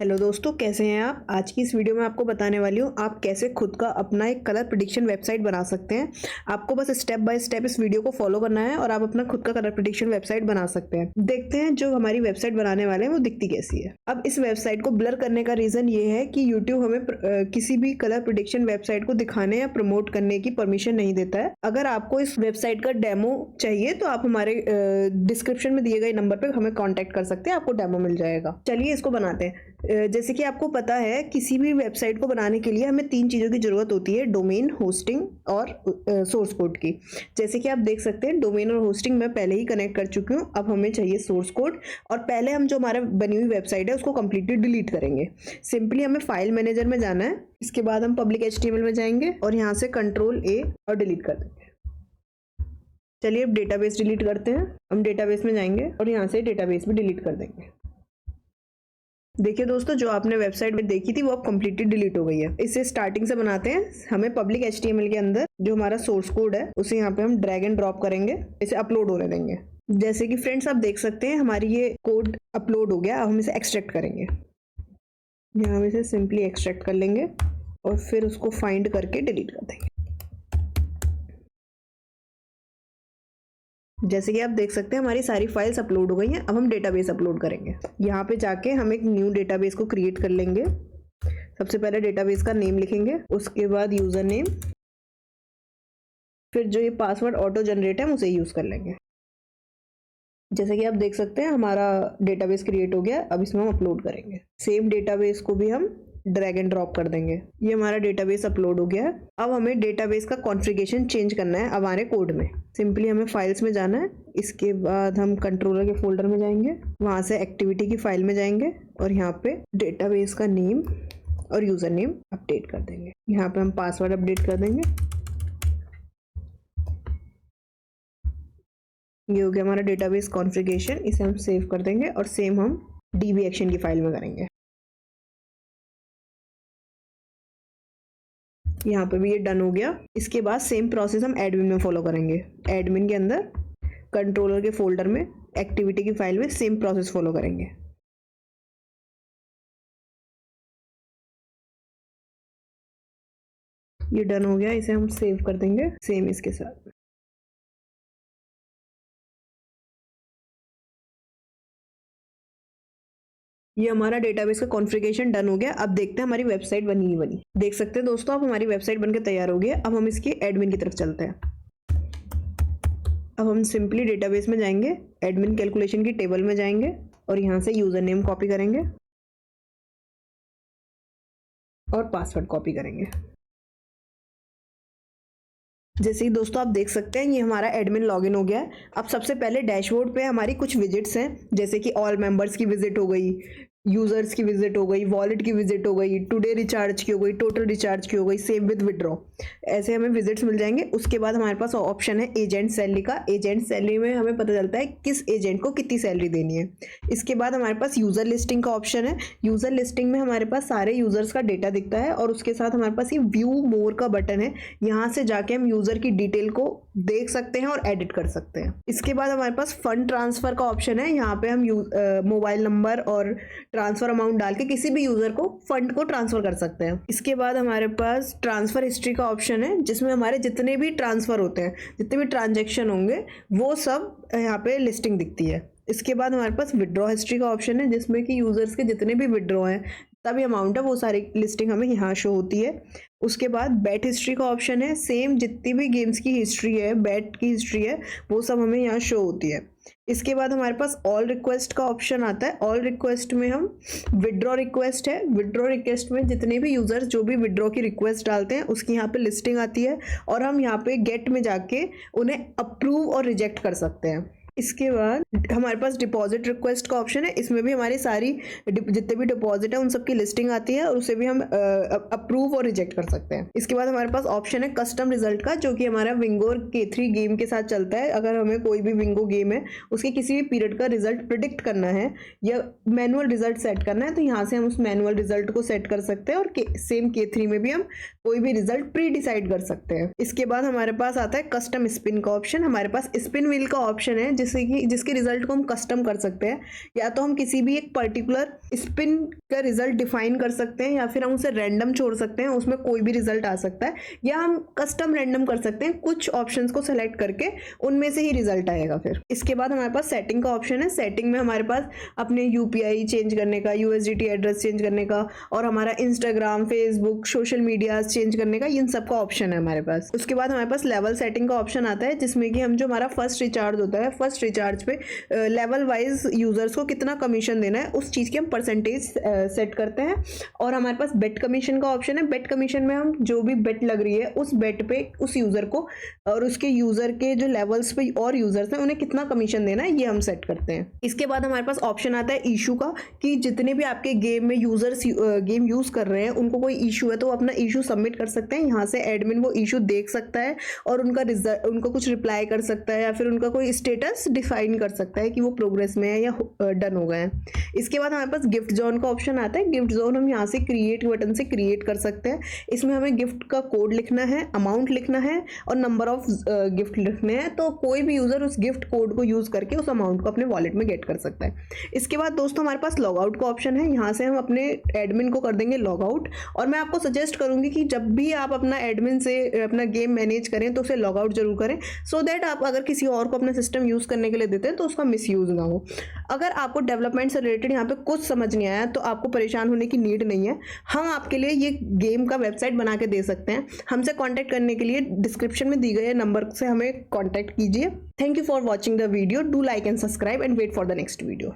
Hello दोस्तों, कैसे हैं आप। आज की इस वीडियो में आपको बताने वाली हूँ आप कैसे खुद का अपना एक कलर प्रेडिक्शन वेबसाइट बना सकते हैं। आपको बस स्टेप बाय स्टेप इस वीडियो को फॉलो करना है और आप अपना खुद का कलर प्रेडिक्शन वेबसाइट बना सकते हैं। देखते हैं जो हमारी वेबसाइट बनाने वाले हैं वो दिखती कैसी है। अब इस वेबसाइट को ब्लर करने का रीजन ये है कि यूट्यूब हमें किसी भी कलर प्रेडिक्शन वेबसाइट को दिखाने या प्रमोट करने की परमिशन नहीं देता है। अगर आपको इस वेबसाइट का डेमो चाहिए तो आप हमारे डिस्क्रिप्शन में दिए गए नंबर पर हमें कॉन्टेक्ट कर सकते हैं, आपको डेमो मिल जाएगा। चलिए इसको बनाते हैं। जैसे कि आपको पता है किसी भी वेबसाइट को बनाने के लिए हमें 3 चीज़ों की ज़रूरत होती है, डोमेन, होस्टिंग और सोर्स कोड की। जैसे कि आप देख सकते हैं डोमेन और होस्टिंग मैं पहले ही कनेक्ट कर चुकी हूँ। अब हमें चाहिए सोर्स कोड और पहले हम जो हमारा बनी हुई वेबसाइट है उसको कम्प्लीटली डिलीट करेंगे। सिंपली हमें फाइल मैनेजर में जाना है, इसके बाद हम पब्लिक HTML में जाएंगे और यहाँ से Ctrl+A और डिलीट कर देंगे। चलिए अब डेटाबेस डिलीट करते हैं। हम डेटाबेस में जाएंगे और यहाँ से डेटाबेस भी डिलीट कर देंगे। देखिए दोस्तों, जो आपने वेबसाइट में देखी थी वो अब कम्प्लीटली डिलीट हो गई है। इसे स्टार्टिंग से बनाते हैं। हमें पब्लिक HTML के अंदर जो हमारा सोर्स कोड है उसे यहाँ पे हम ड्रैग एंड ड्रॉप करेंगे, इसे अपलोड होने देंगे। जैसे कि फ्रेंड्स आप देख सकते हैं हमारी ये कोड अपलोड हो गया। अब हम इसे एक्सट्रैक्ट करेंगे। यहाँ हम इसे सिंपली एक्सट्रैक्ट कर लेंगे और फिर उसको फाइंड करके डिलीट कर देंगे। जैसे कि आप देख सकते हैं हमारी सारी फाइल्स अपलोड हो गई हैं। अब हम डेटाबेस अपलोड करेंगे। यहाँ पे जाके हम एक न्यू डेटाबेस को क्रिएट कर लेंगे। सबसे पहले डेटाबेस का नेम लिखेंगे, उसके बाद यूजर नेम, फिर जो ये पासवर्ड ऑटो जनरेट है हम उसे यूज कर लेंगे। जैसे कि आप देख सकते हैं हमारा डेटाबेस क्रिएट हो गया। अब इसमें हम अपलोड करेंगे। सेम डेटाबेस को भी हम ड्रैग एंड ड्रॉप कर देंगे। ये हमारा डेटाबेस अपलोड हो गया है। अब हमें डेटाबेस का कॉन्फ़िगरेशन चेंज करना है हमारे कोड में। सिंपली हमें फाइल्स में जाना है, इसके बाद हम कंट्रोलर के फोल्डर में जाएंगे, वहाँ से एक्टिविटी की फाइल में जाएंगे और यहाँ पे डेटाबेस का नेम और यूजर नेम अपडेट कर देंगे। यहाँ पे हम पासवर्ड अपडेट कर देंगे। ये हो गया हमारा डेटाबेस कॉन्फ़िगरेशन। इसे हम सेव कर देंगे और सेम हम DB एक्शन की फाइल में करेंगे। यहाँ पे भी ये डन हो गया। इसके बाद सेम प्रोसेस हम एडमिन में फॉलो करेंगे। एडमिन के अंदर कंट्रोलर के फोल्डर में एक्टिविटी की फाइल में सेम प्रोसेस फॉलो करेंगे। ये डन हो गया, इसे हम सेव कर देंगे सेम इसके साथ। ये हमारा डेटाबेस का कॉन्फ़िगरेशन डन हो गया। अब देखते हैं हमारी वेबसाइट बनी ही बनी। देख सकते हैं दोस्तों, अब हमारी वेबसाइट बनकर तैयार हो गई है। अब हम इसके एडमिन की तरफ चलते हैं। अब हम सिंपली डेटाबेस में जाएंगे, एडमिन कैलकुलेशन की टेबल में जाएंगे और यहाँ से यूजर नेम कॉपी करेंगे और पासवर्ड कॉपी करेंगे। जैसे ही दोस्तों आप देख सकते हैं ये हमारा एडमिन लॉगिन हो गया है। अब सबसे पहले डैशबोर्ड पे हमारी कुछ विजिट्स हैं, जैसे कि ऑल मेंबर्स की विजिट हो गई, यूजर्स की विजिट हो गई, वॉलेट की विजिट हो गई, टुडे रिचार्ज की हो गई, टोटल रिचार्ज की हो गई, सेम विद विड्रॉ। ऐसे हमें विजिट्स मिल जाएंगे। उसके बाद हमारे पास ऑप्शन है एजेंट सैलरी का। एजेंट सैलरी में हमें पता चलता है किस एजेंट को कितनी सैलरी देनी है। इसके बाद हमारे पास यूजर लिस्टिंग का ऑप्शन है। यूजर लिस्टिंग में हमारे पास सारे यूजर्स का डेटा दिखता है और उसके साथ हमारे पास ये व्यू मोर का बटन है। यहाँ से जाके हम यूजर की डिटेल को देख सकते हैं और एडिट कर सकते हैं। इसके बाद हमारे पास फंड ट्रांसफर का ऑप्शन है। यहाँ पे हम मोबाइल नंबर और ट्रांसफर अमाउंट डाल के किसी भी यूजर को फंड को ट्रांसफर कर सकते हैं। इसके बाद हमारे पास ट्रांसफर हिस्ट्री का ऑप्शन है, जिसमें हमारे जितने भी ट्रांसफर होते हैं, जितने भी ट्रांजेक्शन होंगे वो सब यहाँ पे लिस्टिंग दिखती है। इसके बाद हमारे पास विड्रॉ हिस्ट्री का ऑप्शन है, जिसमें कि यूजर्स के जितने भी विड्रॉ हैं, तभी अमाउंट है, वो सारी लिस्टिंग हमें यहाँ शो होती है। उसके बाद बैट हिस्ट्री का ऑप्शन है। सेम जितनी भी गेम्स की हिस्ट्री है, बैट की हिस्ट्री है, वो सब हमें यहाँ शो होती है। इसके बाद हमारे पास ऑल रिक्वेस्ट का ऑप्शन आता है। ऑल रिक्वेस्ट में हम विड्रॉ रिक्वेस्ट है। विड्रॉ रिक्वेस्ट में जितने भी यूजर्स जो भी विड्रॉ की रिक्वेस्ट डालते हैं उसकी यहाँ पे लिस्टिंग आती है और हम यहाँ पे गेट में जाके उन्हें अप्रूव और रिजेक्ट कर सकते हैं। इसके बाद हमारे पास डिपॉजिट रिक्वेस्ट का ऑप्शन है। इसमें भी हमारी सारी जितने भी डिपॉजिट है उन सब की लिस्टिंग आती है और उसे भी हम अप्रूव और रिजेक्ट कर सकते हैं। इसके बाद हमारे पास ऑप्शन है कस्टम रिजल्ट का, जो कि हमारा विंगो और K3 गेम के साथ चलता है। अगर हमें कोई भी विंगो गेम है उसके किसी भी पीरियड का रिजल्ट प्रिडिक्ट करना है या मैनुअल रिजल्ट सेट करना है तो यहाँ से हम उस मैनुअल रिजल्ट को सेट कर सकते हैं और सेम K3 में भी हम कोई भी रिजल्ट प्री डिसाइड कर सकते हैं। इसके बाद हमारे पास आता है कस्टम स्पिन का ऑप्शन। हमारे पास स्पिन व्हील का ऑप्शन है जिसके रिजल्ट को हम कस्टम कर सकते हैं। या तो हम किसी भी एक पर्टिकुलर स्पिन का रिजल्ट डिफाइन कर सकते हैं, या फिर हम उसे रैंडम छोड़ सकते हैं, उसमें कोई भी रिजल्ट आ सकता है, या हम कस्टम रैंडम कर सकते हैं, कुछ ऑप्शंस को सेलेक्ट करके उनमें से ही रिजल्ट आएगा। फिर इसके बाद हमारे पास सेटिंग का ऑप्शन है। सेटिंग में हमारे पास अपने यूपीआई चेंज करने का, यूएसडीटी एड्रेस चेंज करने का, और हमारा Instagram, Facebook, social media change करने का, इन सब का ऑप्शन है हमारे पास। उसके बाद हमारे पास लेवल सेटिंग का ऑप्शन आता है, जिसमें कि हम जो हमारा फर्स्ट रिचार्ज होता है, फर्स्ट रिचार्ज पे लेवल वाइज यूजर्स को कितना कमीशन देना है, उस चीज की हम परसेंटेज सेट करते हैं। और हमारे पास बेट कमीशन का ऑप्शन है। बेट कमीशन में हम जो भी बेट लग रही है उस बेट पे उस यूजर को और उसके यूजर के जो लेवल्स पे और यूजर्स हैं उन्हें कितना कमीशन देना है, ये हम सेट करते हैं। इसके बाद हमारे पास ऑप्शन आता है इशू का, कि जितने भी आपके गेम में यूजर्स गेम यूज कर रहे हैं उनको कोई इशू है तो अपना इशू सबमिट कर सकते हैं। यहाँ से एडमिन वो इशू देख सकता है और उनका कुछ रिप्लाई कर सकता है, या फिर उनका कोई स्टेटस डिफाइन कर सकता है कि वो प्रोग्रेस में है या डन हो गए हैं। इसके बाद हमारे पास गिफ्ट जोन का ऑप्शन आता है। गिफ्ट जोन हम यहाँ से क्रिएट बटन से क्रिएट कर सकते हैं। इसमें हमें गिफ्ट का कोड लिखना है, अमाउंट लिखना है और नंबर ऑफ गिफ्ट लिखने हैं। तो कोई भी यूजर उस गिफ्ट कोड को यूज करके उस अमाउंट को अपने वॉलेट में गेट कर सकता है। इसके बाद दोस्तों हमारे पास लॉग आउट का ऑप्शन है। यहाँ से हम अपने एडमिन को कर देंगे लॉग आउट। और मैं आपको सजेस्ट करूंगी कि जब भी आप अपना एडमिन से अपना गेम मैनेज करें तो उसे लॉग आउट जरूर करें, सो दैट आप अगर किसी और को अपना सिस्टम यूज करने के लिए देते हैं तो उसका मिसयूज ना हो। अगर आपको डेवलपमेंट से रिलेटेड यहाँ पे कुछ समझ नहीं आया तो आपको परेशान होने की नीड नहीं है। हम आपके लिए ये गेम का वेबसाइट बना के दे सकते हैं। हमसे कांटेक्ट करने के लिए डिस्क्रिप्शन में दी गई नंबर से हमें कांटेक्ट कीजिए। Thank you for watching the video. Do like and subscribe and wait for the next video.